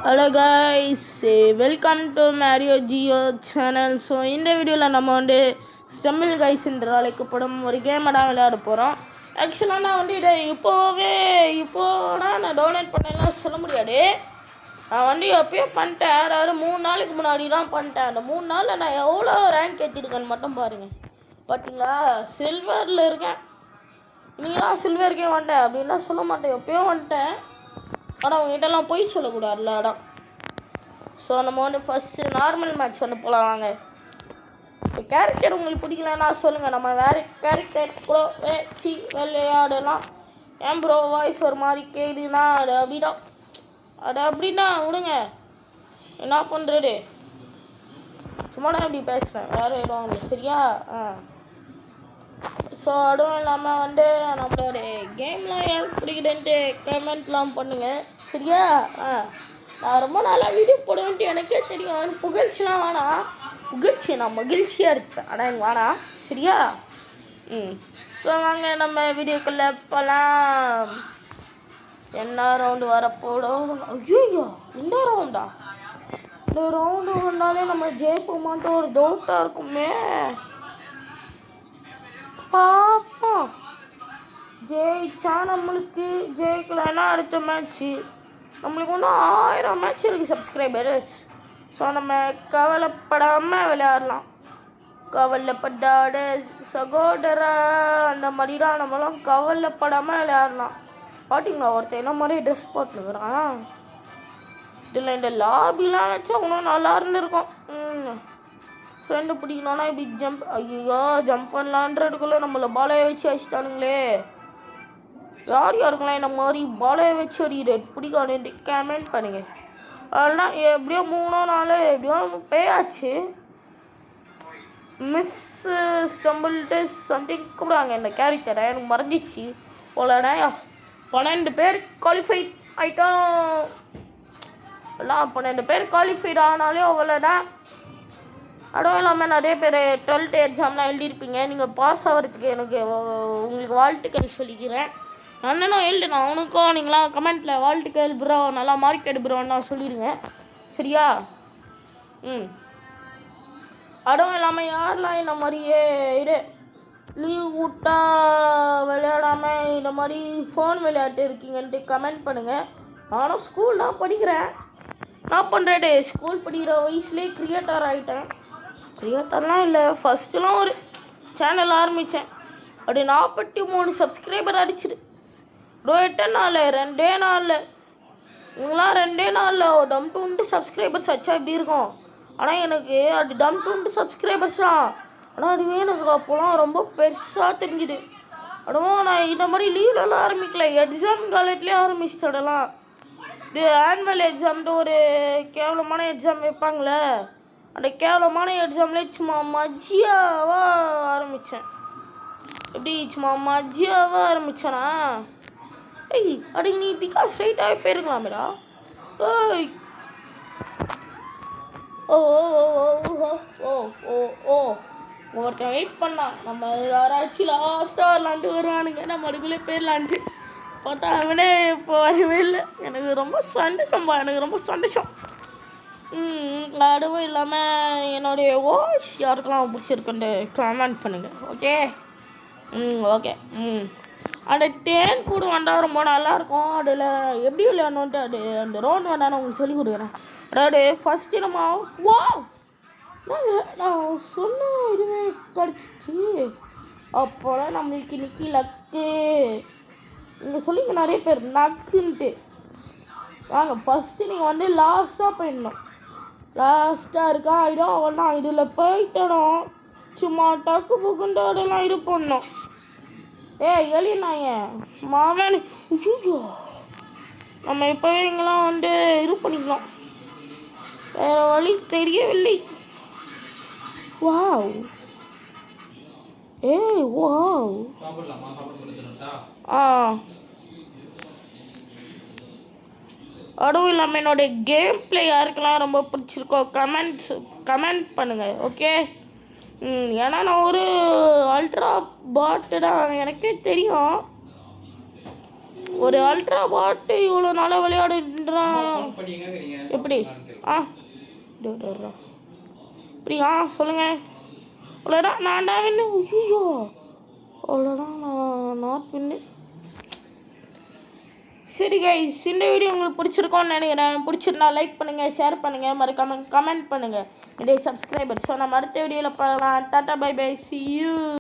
Hello guys, welcome to Mario Jio channel. So இந்த வீடியோவில் நம்ம ஸ்டம்பிள் கைஸ்ன்ற அழைக்கப்படும் ஒரு கேமை தான் விளையாட போகிறோம். ஆக்சுவலாக நான் இதை இப்போனா நான் டவுன்லோட் பண்ணலாம் சொல்ல முடியாது. நான் எப்போயோ பண்ணிட்டேன். அதாவது 3 நாளுக்கு முன்னாடி தான் பண்ணிட்டேன். அந்த 3 நாளில் நான் எவ்வளோ ரேங்க் ஏற்றிருக்கேன்னு மட்டும் பாருங்கள். பார்த்தீங்களா, சில்வரில் இருக்கேன். நீங்களாம் சில்வருக்கே வந்துட்டேன் அப்படின்னா சொல்ல மாட்டேன், எப்போயோ வந்துட்டேன். ஆனால் உங்ககிட்டலாம் போய் சொல்லக்கூடாதுல்ல இடம். ஸோ நம்ம ஃபஸ்ட்டு நார்மல் மேட்ச் போகலாம் வாங்க. இப்போ கேரக்டர் உங்களுக்கு பிடிக்கலன்னா சொல்லுங்கள், நம்ம வேறு கேரக்டர் கூட வச்சு விளையாடலாம். ஏன் ப்ரோ வாய்ஸ் ஒரு மாதிரி கேடுனா அது அப்படின்னா விடுங்க, என்ன பண்ணுறது, சும்மா நான் அப்படி பேசுகிறேன், வேறு எதுவும் இல்லை சரியா. ஸோ அதுவும் இல்லாமல் நம்மளோட கேம்லாம் யாருக்கு பிடிக்குதுன்ட்டு கமெண்ட்லாம் பண்ணுங்கள் சரியா. நான் ரொம்ப நாளாக வீடியோ போடுவேன்ட்டு எனக்கே தெரியும். புகழ்ச்சிலாம் வேணாம், நான் மகிழ்ச்சியாக இருப்பேன், ஆனால் எனக்கு வேணாம் சரியா. ஸோ வாங்க நம்ம வீடியோக்குள்ளே போகலாம். என்ன ரவுண்டு வரப்போடும்? ஐயோ, இந்த ரவுண்டா? இந்த ரவுண்டு வந்தாலே நம்ம ஜெயிப்போமான்ட்டு ஒரு டவுட்டாக இருக்குமே. பார்ப்போம், ஜெயிச்சா நம்மளுக்கு, ஜெயிக்கலைன்னா அடுத்த மேட்ச்சு. நம்மளுக்கு இன்னும் 1000 மேட்ச் இருக்குது சப்ஸ்கிரைபர்ஸ். ஸோ நம்ம கவலைப்படாமல் விளையாடலாம். கவலைப்படாத சகோதரா அந்த மாதிரிலாம் நம்மளாம் கவலைப்படாமல் விளையாடலாம். பார்த்தீங்களா, ஒருத்தர் என்ன மாதிரி ட்ரெஸ் போட்டுருக்குறான். இதில் இந்த லாபிலாம் வச்சா இன்னும் நல்லா இருந்துருக்கும். ஃப்ரெண்டு பிடிக்கணும்னா இப்படி ஜம்ப், ஐயோ ஜம்ப் பண்ணலான்றதுக்குள்ளே நம்மளை பாலையை வச்சு அடிச்சிட்டானுங்களே. யார் யாருக்கெல்லாம் இந்த மாதிரி பாலையை வச்சு அடிக்கிறது பிடிக்காதுன்ட்டு கமெண்ட் பண்ணுங்க. அதெல்லாம் எப்படியோ 3 நாள் எப்படியோ பேயாச்சு. மிஸ் ஸ்டம்பிள்ட்டு சம்திங் கூப்பிடுவாங்க இந்த கேரக்டரை, எனக்கு மறந்துச்சு போலடா. 12 பேர் குவாலிஃபைட் ஆகிட்டோம். எல்லாம் 12 பேர் குவாலிஃபைட் ஆனாலே அவ்வளோதான். அதுவும் இல்லாமல் நிறைய பேர் 12th எக்ஸாம்லாம் எழுதியிருப்பீங்க. நீங்கள் பாஸ் ஆகிறதுக்கு எனக்கு உங்களுக்கு வாழ்த்துக்கள் சொல்லிக்கிறேன். அண்ணனும் எழுதுனா அவனுக்கும் நீங்களாம் கமெண்ட்டில் வாழ்த்துக்கள் ப்ரோ, நல்லா மார்க் எடு ப்ரோன்னா சொல்லிடுங்க சரியா. அதுவும் இல்லாமல் யாரெல்லாம் இந்த மாதிரியே லீவ் விட்டா விளையாடாமல் இந்த மாதிரி ஃபோன் விளையாட்டு இருக்கீங்கன்ட்டு கமெண்ட் பண்ணுங்கள். நானும் ஸ்கூல் தான் படிக்கிறேன். நான் பண்ணுறேன், ஸ்கூல் படிக்கிற வயசுலேயே க்ரியேட்டர் ஆகிட்டேன். க்ரியேட்டர்லாம் இல்லை, ஃபஸ்ட்டுலாம் ஒரு சேனல் ஆரம்பித்தேன். அப்படி 43 சப்ஸ்கிரைபர் அடிச்சிடு. 2 நாள் 2 நாளில் இவங்களாம் 2 நாளில் டம் 20 சப்ஸ்கிரைபர்ஸ் வச்சா இப்படி இருக்கும். ஆனால் எனக்கு அது டம் 20 சப்ஸ்கிரைபர்ஸ் தான். ஆனால் அதுவே எனக்கு அப்போலாம் ரொம்ப பெருசாக தெரிஞ்சுது. அதுவும் நான் இந்த மாதிரி லீவ்லலாம் ஆரம்பிக்கல, எக்ஸாம் காலேஜ்லேயே ஆரம்பிச்சிட்டடலாம். இது ஆனுவல் எக்ஸாம்ட்டு ஒரு கேவலமான எக்ஸாம் வைப்பாங்களே, அந்த கேவலமான எக்ஸாம்லேயே சும்மா மஜ்ஜியாவாக ஆரம்பித்தேன். எப்படி சும்மா மஜ்ஜியாவாக ஆரம்பித்தேனா? அடி நீ பிகாஸ் ஸ்ட்ரைட்டாகவே போயிருக்கலாமேடா. ஏய் ஓ ஓ ஓ ஓ ஓ ஒருத்தன் வெயிட் பண்ணான், நம்ம யாராச்சும் லாஸ்ட்டாக வரலான்ட்டு வருவானுங்க, நம்ம அதுக்குள்ளே போயிடலான்ட்டு பார்த்தா அவனே இப்போ வரவே இல்லை. எனக்கு ரொம்ப சந்தோஷம். அதுவும் இல்லாமல் என்னுடைய வாய்ஸ் யாருக்கெல்லாம் பிடிச்சிருக்குன்னு கமெண்ட் பண்ணுங்கள் ஓகே. ஓகே. அந்த டேன் கூட வந்தால் ரொம்ப நல்லாயிருக்கும். அதில் எப்படி விளையாடணுன்ட்டு அந்த ரவுண்ட் வந்தால் உங்களுக்கு சொல்லிக் கொடுக்குறேன். அதாவது ஃபஸ்ட்டு நம்ம நான் சொன்ன இதுவே கிடச்சிச்சு. அப்போலாம் நம்மளுக்கு இன்னைக்கு லக்கு. இங்கே சொல்லிங்க நிறைய பேர் நக்குன்ட்டு. வாங்க ஃபஸ்ட்டு நீங்கள் லாஸ்ட்டாக போயிடணும். லாஸ்ட்டாக இருக்கா ஆகிடும் அவள்தான். இதில் போயிட்டணும் சும்மா டக்கு புக்குன்ட்டு அதெல்லாம் இது பண்ணணும். எலினாங்க மாமன். ஐயோ, நம்ம இப்போவே இங்கெல்லாம் இது பண்ணிக்கலாம், வேறு வழி தெரியவில்லை. Wow wow. அதுவும் இல்லாமல் என்னோடய கேம் பிளே யாருக்கெல்லாம் ரொம்ப பிடிச்சிருக்கோ கமெண்ட் பண்ணுங்கள் ஓகே. ஏன்னா நான் ஒரு அல்ட்ரா பாட்டு தான், எனக்கே தெரியும். ஒரு அல்ட்ரா பாட்டு இவ்வளோ நாளாக விளையாடுன்றான். எப்படி அப்படியா சொல்லுங்கள். அவ்வளோதான் நான் தான் வின்னு. ஐயோ அவ்வளோதான் நான் நாட் வின்னு. சரி கைஸ், இந்த வீடியோ உங்களுக்கு பிடிச்சிருக்கோன்னு நினைக்கிறேன். பிடிச்சிருந்தா லைக் பண்ணுங்கள், ஷேர் பண்ணுங்கள், மறக்காமல் கமெண்ட் பண்ணுங்கள். என்னுடைய சப்ஸ்கிரைபர். ஸோ நம்ம அடுத்த வீடியோவில் பார்க்கலாம். Tata bye bye, see you.